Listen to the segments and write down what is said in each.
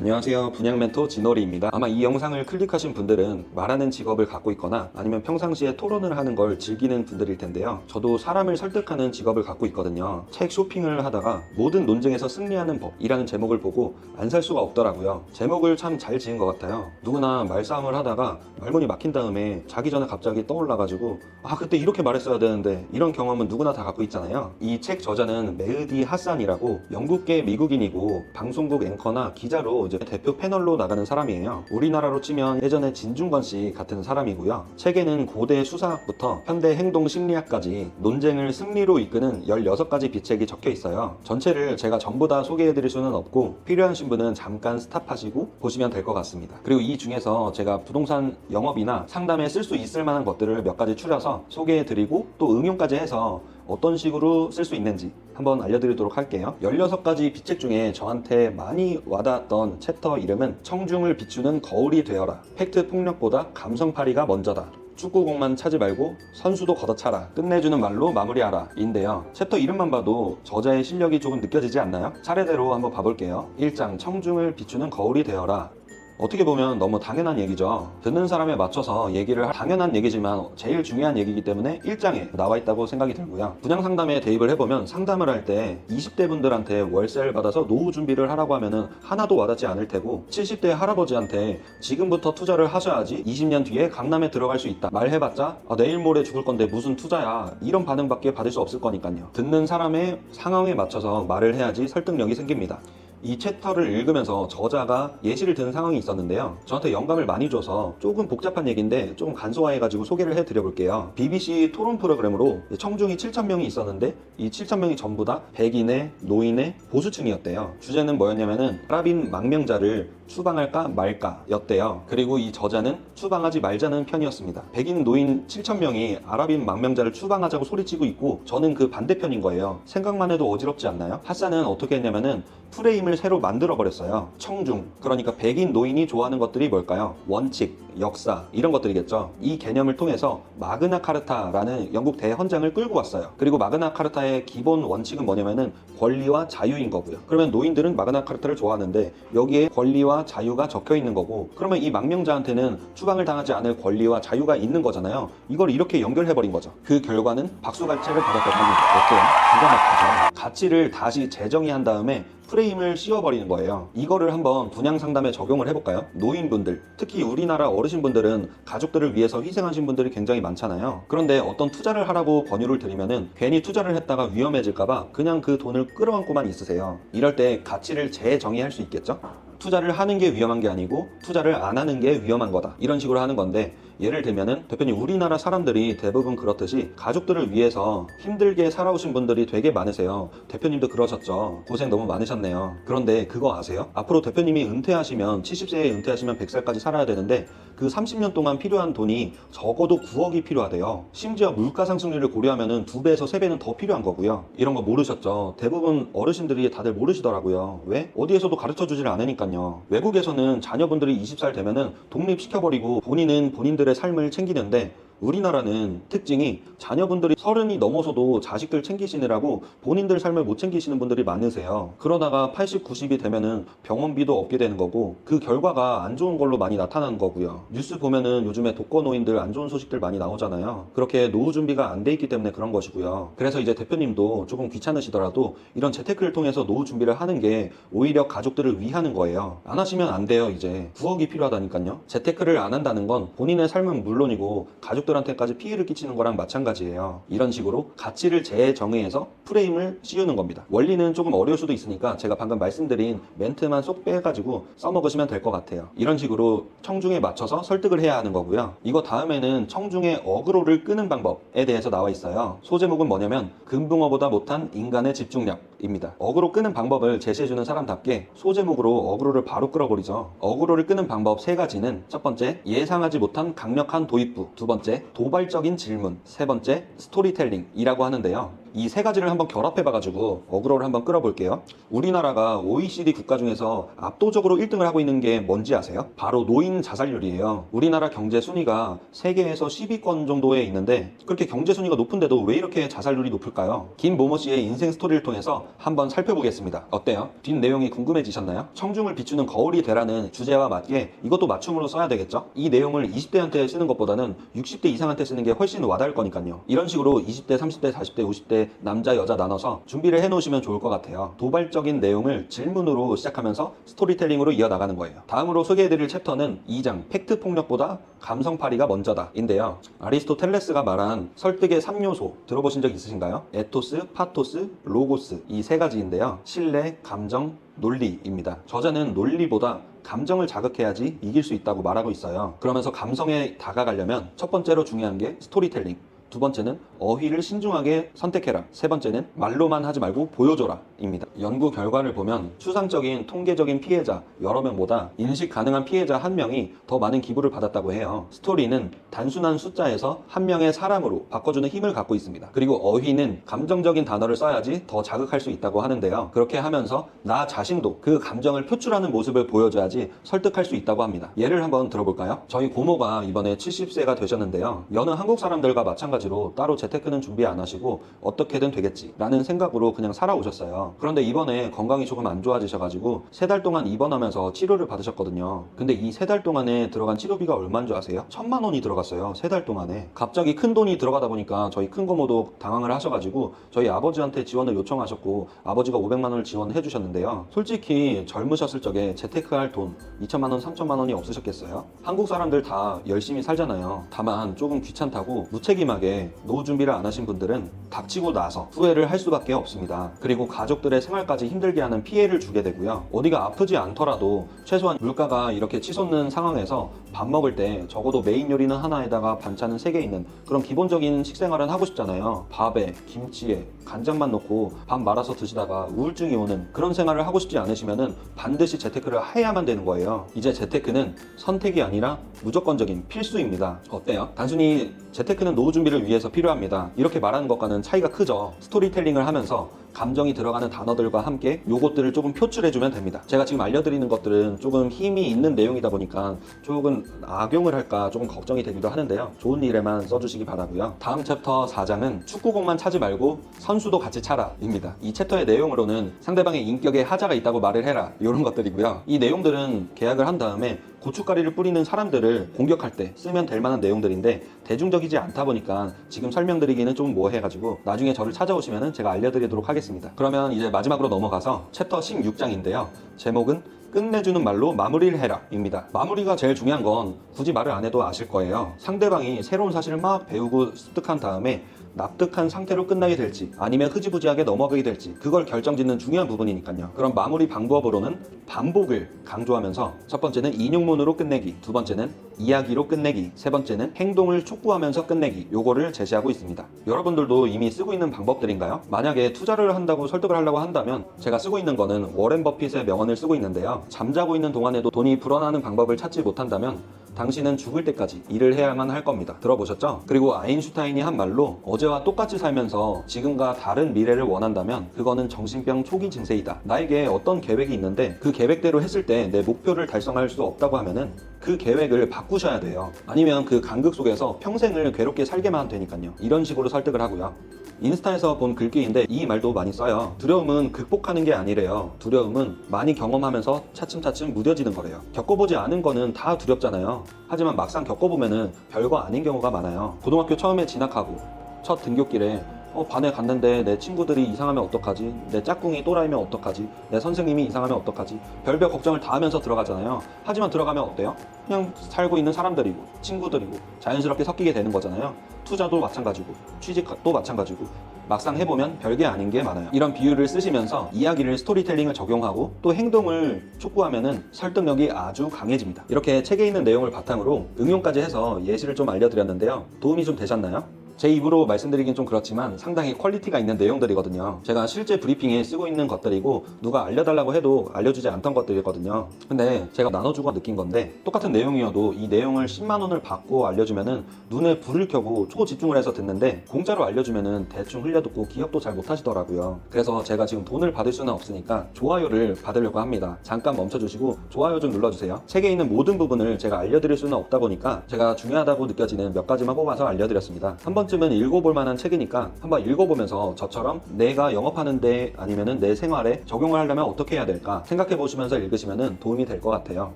안녕하세요. 분양 멘토 진월이입니다. 아마 이 영상을 클릭하신 분들은 말하는 직업을 갖고 있거나 아니면 평상시에 토론을 하는 걸 즐기는 분들일 텐데요. 저도 사람을 설득하는 직업을 갖고 있거든요. 책 쇼핑을 하다가 모든 논쟁에서 승리하는 법이라는 제목을 보고 안 살 수가 없더라고요. 제목을 참 잘 지은 것 같아요. 누구나 말싸움을 하다가 말문이 막힌 다음에 자기 전에 갑자기 떠올라가지고 그때 이렇게 말했어야 되는데, 이런 경험은 누구나 다 갖고 있잖아요. 이 책 저자는 메흐디 하산이라고 영국계 미국인이고 방송국 앵커나 기자로 이제 대표 패널로 나가는 사람이에요. 우리나라로 치면 예전에 진중권 씨 같은 사람이고요. 책에는 고대 수사학부터 현대 행동 심리학까지 논쟁을 승리로 이끄는 16가지 비책이 적혀 있어요. 전체를 제가 전부 다 소개해드릴 수는 없고 필요하신 분은 잠깐 스탑하시고 보시면 될 것 같습니다. 그리고 이 중에서 제가 부동산 영업이나 상담에 쓸 수 있을 만한 것들을 몇 가지 추려서 소개해드리고 또 응용까지 해서 어떤 식으로 쓸 수 있는지 한번 알려드리도록 할게요. 16가지 비책 중에 저한테 많이 와닿았던 챕터 이름은 청중을 비추는 거울이 되어라. 팩트 폭력보다 감성파리가 먼저다. 축구공만 차지 말고 선수도 걷어차라. 끝내주는 말로 마무리하라 인데요. 챕터 이름만 봐도 저자의 실력이 조금 느껴지지 않나요? 차례대로 한번 봐볼게요. 1장 청중을 비추는 거울이 되어라. 어떻게 보면 너무 당연한 얘기죠. 듣는 사람에 맞춰서 얘기를 당연한 얘기지만 제일 중요한 얘기이기 때문에 1장에 나와 있다고 생각이 들고요. 분양 상담에 대입을 해보면 상담을 할 때 20대 분들한테 월세를 받아서 노후 준비를 하라고 하면은 하나도 와닿지 않을 테고, 70대 할아버지한테 지금부터 투자를 하셔야지 20년 뒤에 강남에 들어갈 수 있다 말해봤자 내일 모레 죽을 건데 무슨 투자야, 이런 반응밖에 받을 수 없을 거니까요. 듣는 사람의 상황에 맞춰서 말을 해야지 설득력이 생깁니다. 이 챕터를 읽으면서 저자가 예시를 든 상황이 있었는데요. 저한테 영감을 많이 줘서 조금 복잡한 얘기인데 조금 간소화해가지고 소개를 해드려 볼게요. BBC 토론 프로그램으로 청중이 7,000명이 있었는데 이 7,000명이 전부 다 백인의 노인의 보수층이었대요. 주제는 뭐였냐면은 아랍인 망명자를 추방할까 말까 였대요. 그리고 이 저자는 추방하지 말자는 편이었습니다. 백인 노인 7,000명이 아랍인 망명자를 추방하자고 소리치고 있고 저는 그 반대편인 거예요. 생각만 해도 어지럽지 않나요? 하산은 어떻게 했냐면은 프레임을 새로 만들어 버렸어요. 청중, 그러니까 백인 노인이 좋아하는 것들이 뭘까요? 원칙, 역사, 이런 것들이겠죠. 이 개념을 통해서 마그나 카르타라는 영국 대헌장을 끌고 왔어요. 그리고 마그나 카르타의 기본 원칙은 뭐냐면은 권리와 자유인 거고요. 그러면 노인들은 마그나 카르타를 좋아하는데 여기에 권리와 자유가 적혀 있는 거고, 그러면 이 망명자한테는 추방을 당하지 않을 권리와 자유가 있는 거잖아요. 이걸 이렇게 연결해버린 거죠. 그 결과는 박수갈채를 받았다고 합니다. 어때요? 기가 막히죠. 가치를 다시 재정의한 다음에 프레임을 씌워버리는 거예요. 이거를 한번 분양 상담에 적용을 해볼까요? 노인분들, 특히 우리나라 어르신분들은 가족들을 위해서 희생하신 분들이 굉장히 많잖아요. 그런데 어떤 투자를 하라고 권유를 드리면은 괜히 투자를 했다가 위험해질까봐 그냥 그 돈을 끌어안고만 있으세요. 이럴 때 가치를 재정의할 수 있겠죠? 투자를 하는 게 위험한 게 아니고 투자를 안 하는 게 위험한 거다, 이런 식으로 하는 건데, 예를 들면은 대표님, 우리나라 사람들이 대부분 그렇듯이 가족들을 위해서 힘들게 살아오신 분들이 되게 많으세요. 대표님도 그러셨죠. 고생 너무 많으셨네요. 그런데 그거 아세요? 앞으로 대표님이 은퇴하시면 70세에 은퇴하시면 100살까지 살아야 되는데 그 30년 동안 필요한 돈이 적어도 9억이 필요하대요. 심지어 물가 상승률을 고려하면은 2배에서 3배는 더 필요한 거고요. 이런 거 모르셨죠? 대부분 어르신들이 다들 모르시더라고요. 왜? 어디에서도 가르쳐 주질 않으니까요. 외국에서는 자녀분들이 20살 되면은 독립시켜버리고 본인은 본인들의 삶을 챙기는데, 우리나라는 특징이 자녀분들이 30이 넘어서도 자식들 챙기시느라고 본인들 삶을 못 챙기시는 분들이 많으세요. 그러다가 80, 90이 되면은 병원비도 없게 되는 거고, 그 결과가 안 좋은 걸로 많이 나타나는 거고요. 뉴스 보면은 요즘에 독거노인들 안 좋은 소식들 많이 나오잖아요. 그렇게 노후 준비가 안 돼 있기 때문에 그런 것이고요. 그래서 이제 대표님도 조금 귀찮으시더라도 이런 재테크를 통해서 노후 준비를 하는 게 오히려 가족들을 위하는 거예요. 안 하시면 안 돼요. 이제 9억이 필요하다니까요. 재테크를 안 한다는 건 본인의 삶은 물론이고 가족들한테까지 피해를 끼치는 거랑 마찬가지예요. 이런 식으로 가치를 재정의해서 프레임을 씌우는 겁니다. 원리는 조금 어려울 수도 있으니까 제가 방금 말씀드린 멘트만 쏙 빼가지고 써먹으시면 될 것 같아요. 이런 식으로 청중에 맞춰서 설득을 해야 하는 거고요. 이거 다음에는 청중의 어그로를 끄는 방법에 대해서 나와 있어요. 소제목은 뭐냐면 금붕어보다 못한 인간의 집중력입니다. 어그로 끄는 방법을 제시해주는 사람답게 소제목으로 어그로를 바로 끌어버리죠. 어그로를 끄는 방법 3가지는, 첫 번째, 예상하지 못한 강력한 도입부, 두 번째, 도발적인 질문, 세 번째, 스토리텔링이라고 하는데요. 이 세 가지를 한번 결합해봐가지고 어그로를 한번 끌어볼게요. 우리나라가 OECD 국가 중에서 압도적으로 1등을 하고 있는 게 뭔지 아세요? 바로 노인 자살률이에요. 우리나라 경제 순위가 세계에서 10위권 정도에 있는데 그렇게 경제 순위가 높은데도 왜 이렇게 자살률이 높을까요? 김모모 씨의 인생 스토리를 통해서 한번 살펴보겠습니다. 어때요? 뒷 내용이 궁금해지셨나요? 청중을 비추는 거울이 되라는 주제와 맞게 이것도 맞춤으로 써야 되겠죠? 이 내용을 20대한테 쓰는 것보다는 60대 이상한테 쓰는 게 훨씬 와닿을 거니까요. 이런 식으로 20대, 30대, 40대, 50대 남자, 여자 나눠서 준비를 해놓으시면 좋을 것 같아요. 도발적인 내용을 질문으로 시작하면서 스토리텔링으로 이어나가는 거예요. 다음으로 소개해드릴 챕터는 2장 팩트 폭력보다 감성파리가 먼저다 인데요. 아리스토텔레스가 말한 설득의 3요소 들어보신 적 있으신가요? 에토스, 파토스, 로고스 이 세 가지인데요. 신뢰, 감정, 논리입니다. 저자는 논리보다 감정을 자극해야지 이길 수 있다고 말하고 있어요. 그러면서 감성에 다가가려면 첫 번째로 중요한 게 스토리텔링, 두 번째는 어휘를 신중하게 선택해라, 세 번째는 말로만 하지 말고 보여줘라 입니다. 연구 결과를 보면 추상적인 통계적인 피해자 여러 명보다 인식 가능한 피해자 한 명이 더 많은 기부를 받았다고 해요. 스토리는 단순한 숫자에서 한 명의 사람으로 바꿔주는 힘을 갖고 있습니다. 그리고 어휘는 감정적인 단어를 써야지 더 자극할 수 있다고 하는데요. 그렇게 하면서 나 자신도 그 감정을 표출하는 모습을 보여줘야지 설득할 수 있다고 합니다. 예를 한번 들어볼까요? 저희 고모가 이번에 70세가 되셨는데요. 여느 한국 사람들과 마찬가지로 따로 재테크는 준비 안 하시고 어떻게든 되겠지 라는 생각으로 그냥 살아오셨어요. 그런데 이번에 건강이 조금 안 좋아지셔가지고 3달 동안 입원하면서 치료를 받으셨거든요. 근데 이 3달 동안에 들어간 치료비가 얼마인 줄 아세요? 1,000만 원이 들어갔어요. 3달 동안에. 갑자기 큰 돈이 들어가다 보니까 저희 큰 고모도 당황을 하셔가지고 저희 아버지한테 지원을 요청하셨고 아버지가 500만 원을 지원해 주셨는데요. 솔직히 젊으셨을 적에 재테크할 돈 2천만 원, 3천만 원이 없으셨겠어요? 한국 사람들 다 열심히 살잖아요. 다만 조금 귀찮다고 무책임하게 노후 준비를 안 하신 분들은 닥치고 나서 후회를 할 수밖에 없습니다. 그리고 가족들의 생활까지 힘들게 하는 피해를 주게 되고요. 어디가 아프지 않더라도 최소한 물가가 이렇게 치솟는 상황에서 밥 먹을 때 적어도 메인 요리는 하나에다가 반찬은 3개 있는 그런 기본적인 식생활은 하고 싶잖아요. 밥에 김치에 간장만 넣고 밥 말아서 드시다가 우울증이 오는 그런 생활을 하고 싶지 않으시면은 반드시 재테크를 해야만 되는 거예요. 이제 재테크는 선택이 아니라 무조건적인 필수입니다. 어때요? 단순히 재테크는 노후 준비를 위해서 필요합니다. 이렇게 말하는 것과는 차이가 크죠. 스토리텔링을 하면서 감정이 들어가는 단어들과 함께 요것들을 조금 표출해주면 됩니다. 제가 지금 알려드리는 것들은 조금 힘이 있는 내용이다 보니까 조금 악용을 할까 조금 걱정이 되기도 하는데요. 좋은 일에만 써주시기 바라고요. 다음 챕터 4장은 축구공만 차지 말고 선수도 같이 차라 입니다. 이 챕터의 내용으로는 상대방의 인격에 하자가 있다고 말을 해라 이런 것들이고요. 이 내용들은 계약을 한 다음에 고춧가리를 뿌리는 사람들을 공격할 때 쓰면 될 만한 내용들인데 대중적이지 않다 보니까 지금 설명드리기는 좀 뭐해가지고 나중에 저를 찾아오시면 제가 알려드리도록 하겠습니다. 그러면 이제 마지막으로 넘어가서 챕터 16장인데요. 제목은 끝내주는 말로 마무리를 해라 입니다. 마무리가 제일 중요한 건 굳이 말을 안 해도 아실 거예요. 상대방이 새로운 사실을 막 배우고 습득한 다음에 납득한 상태로 끝나게 될지 아니면 흐지부지하게 넘어가게 될지 그걸 결정짓는 중요한 부분이니까요. 그럼 마무리 방법으로는 반복을 강조하면서 첫 번째는 인용문으로 끝내기, 두 번째는 이야기로 끝내기, 세 번째는 행동을 촉구하면서 끝내기 요거를 제시하고 있습니다. 여러분들도 이미 쓰고 있는 방법들인가요? 만약에 투자를 한다고 설득을 하려고 한다면 제가 쓰고 있는 거는 워렌 버핏의 명언을 쓰고 있는데요. 잠자고 있는 동안에도 돈이 불어나는 방법을 찾지 못한다면 당신은 죽을 때까지 일을 해야만 할 겁니다. 들어보셨죠? 그리고 아인슈타인이 한 말로 어제와 똑같이 살면서 지금과 다른 미래를 원한다면 그거는 정신병 초기 증세이다. 나에게 어떤 계획이 있는데 그 계획대로 했을 때 내 목표를 달성할 수 없다고 하면은 그 계획을 바꾸셔야 돼요. 아니면 그 간극 속에서 평생을 괴롭게 살게만 되니까요. 이런 식으로 설득을 하고요. 인스타에서 본 글귀인데 이 말도 많이 써요. 두려움은 극복하는 게 아니래요. 두려움은 많이 경험하면서 차츰차츰 무뎌지는 거래요. 겪어보지 않은 거는 다 두렵잖아요. 하지만 막상 겪어보면은 별거 아닌 경우가 많아요. 고등학교 처음에 진학하고 첫 등굣길에 반에 갔는데 내 친구들이 이상하면 어떡하지? 내 짝꿍이 또라이면 어떡하지? 내 선생님이 이상하면 어떡하지? 별별 걱정을 다 하면서 들어가잖아요. 하지만 들어가면 어때요? 그냥 살고 있는 사람들이고 친구들이고 자연스럽게 섞이게 되는 거잖아요. 투자도 마찬가지고 취직도 마찬가지고 막상 해보면 별게 아닌 게 많아요. 이런 비유를 쓰시면서 이야기를 스토리텔링을 적용하고 또 행동을 촉구하면은 설득력이 아주 강해집니다. 이렇게 책에 있는 내용을 바탕으로 응용까지 해서 예시를 좀 알려드렸는데요. 도움이 좀 되셨나요? 제 입으로 말씀드리긴 좀 그렇지만 상당히 퀄리티가 있는 내용들이거든요. 제가 실제 브리핑에 쓰고 있는 것들이고 누가 알려달라고 해도 알려주지 않던 것들이거든요. 근데 제가 나눠주고 느낀 건데 똑같은 내용이어도 이 내용을 10만 원을 받고 알려주면은 눈에 불을 켜고 초집중을 해서 듣는데 공짜로 알려주면은 대충 흘려듣고 기억도 잘 못하시더라고요. 그래서 제가 지금 돈을 받을 수는 없으니까 좋아요를 받으려고 합니다. 잠깐 멈춰주시고 좋아요 좀 눌러주세요. 책에 있는 모든 부분을 제가 알려드릴 수는 없다 보니까 제가 중요하다고 느껴지는 몇 가지만 뽑아서 알려드렸습니다. 한 번쯤은 읽어볼 만한 책이니까 한번 읽어보면서 저처럼 내가 영업하는데 아니면은 내 생활에 적용을 하려면 어떻게 해야 될까 생각해 보시면서 읽으시면은 도움이 될 것 같아요.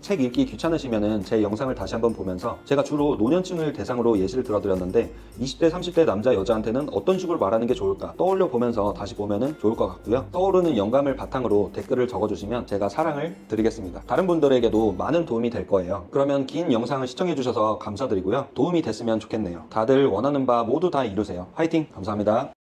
책 읽기 귀찮으시면은 제 영상을 다시 한번 보면서 제가 주로 노년층을 대상으로 예시를 들어드렸는데 20대 30대 남자 여자한테는 어떤 식으로 말하는 게 좋을까 떠올려 보면서 다시 보면은 좋을 것 같고요. 떠오르는 영감을 바탕으로 댓글을 적어주시면 제가 사랑을 드리겠습니다. 다른 분들에게도 많은 도움이 될 거예요. 그러면 긴 영상을 시청해 주셔서 감사드리고요. 도움이 됐으면 좋겠네요. 다들 원하는 바 모두 다 이루세요. 화이팅! 감사합니다.